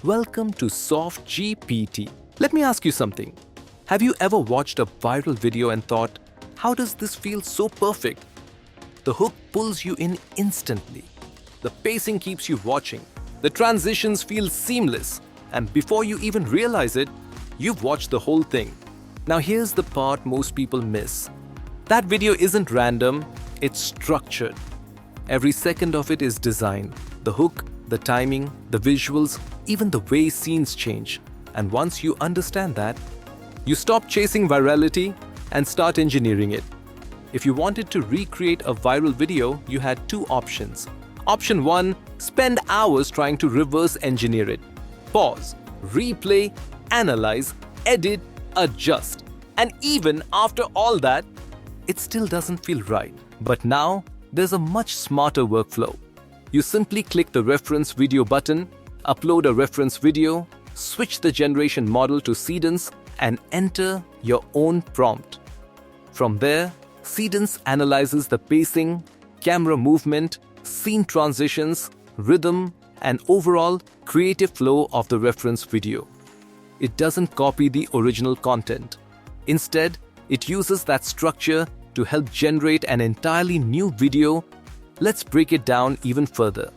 Welcome to SoftGPT. Let me ask you something. Have you ever watched a viral video and thought, how does this feel so perfect? The hook pulls you in instantly. The pacing keeps you watching. The transitions feel seamless. And before you even realize it, you've watched the whole thing. Now here's the part most people miss. That video isn't random, it's structured. Every second of it is designed. The hook, the timing, the visuals, even the way scenes change. And once you understand that, you stop chasing virality and start engineering it. If you wanted to recreate a viral video, you had two options. Option 1, spend hours trying to reverse engineer it. Pause, replay, analyze, edit, adjust. And even after all that, it still doesn't feel right. But now, there's a much smarter workflow. You simply click the reference video button, upload a reference video, switch the generation model to Seedance, and enter your own prompt. From there, Seedance analyzes the pacing, camera movement, scene transitions, rhythm, and overall creative flow of the reference video. It doesn't copy the original content. Instead, it uses that structure to help generate an entirely new video. Let's break it down even further.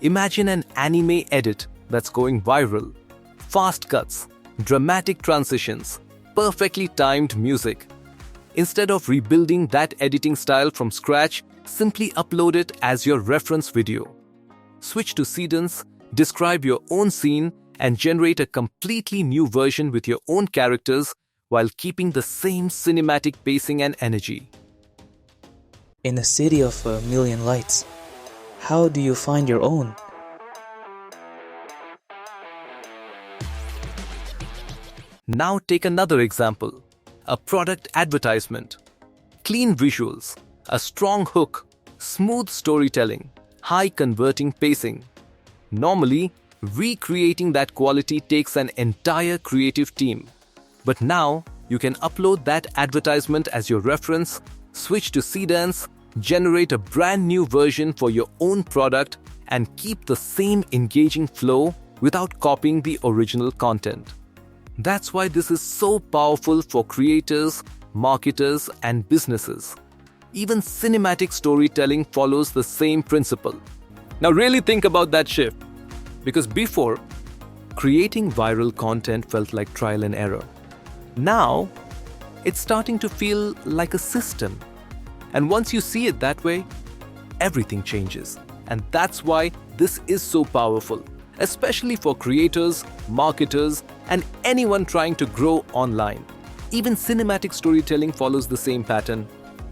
Imagine an anime edit that's going viral. Fast cuts, dramatic transitions, perfectly timed music. Instead of rebuilding that editing style from scratch, simply upload it as your reference video. Switch to Seedance, describe your own scene, and generate a completely new version with your own characters while keeping the same cinematic pacing and energy. In a city of a million lights, how do you find your own? Now take another example. A product advertisement. Clean visuals, a strong hook, smooth storytelling, high converting pacing. Normally, recreating that quality takes an entire creative team. But now, you can upload that advertisement as your reference, switch to Seedance, generate a brand new version for your own product, and keep the same engaging flow without copying the original content. That's why this is so powerful for creators, marketers, and businesses. Even cinematic storytelling follows the same principle. Now really think about that shift. Because before, creating viral content felt like trial and error. Now, it's starting to feel like a system. And once you see it that way, everything changes. And that's why this is so powerful, especially for creators, marketers, and anyone trying to grow online. Even cinematic storytelling follows the same pattern.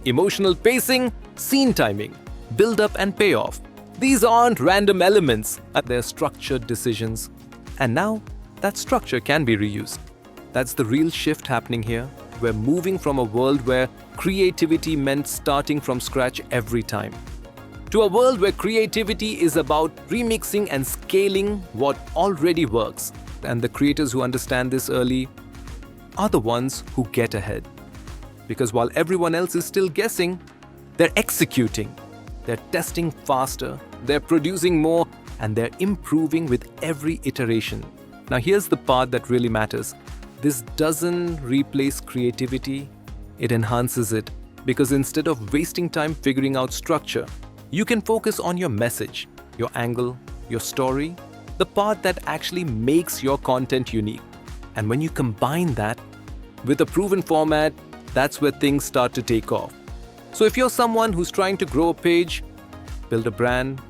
Emotional pacing, scene timing, build-up and payoff. These aren't random elements, they're structured decisions. And now, that structure can be reused. That's the real shift happening here. We're moving from a world where creativity meant starting from scratch every time, to a world where creativity is about remixing and scaling what already works. And the creators who understand this early are the ones who get ahead. Because while everyone else is still guessing, they're executing. They're testing faster, they're producing more, and they're improving with every iteration. Now here's the part that really matters. This doesn't replace creativity, it enhances it. Because instead of wasting time figuring out structure, you can focus on your message, your angle, your story, the part that actually makes your content unique. And when you combine that with a proven format, that's where things start to take off. So if you're someone who's trying to grow a page, build a brand,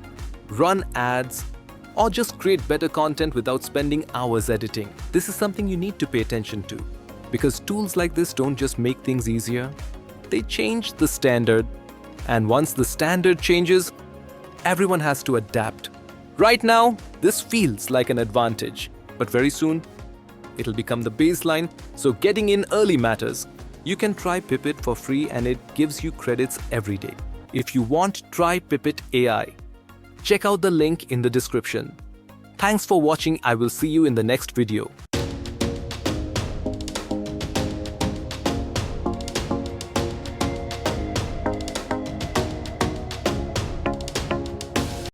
run ads, or just create better content without spending hours editing, this is something you need to pay attention to. Because tools like this don't just make things easier, they change the standard. And once the standard changes, everyone has to adapt. Right now, this feels like an advantage, but very soon, it'll become the baseline, so getting in early matters. You can try Pippit for free and it gives you credits every day. If you want, try Pippit AI. Check out the link in the description. Thanks for watching. I will see you in the next video.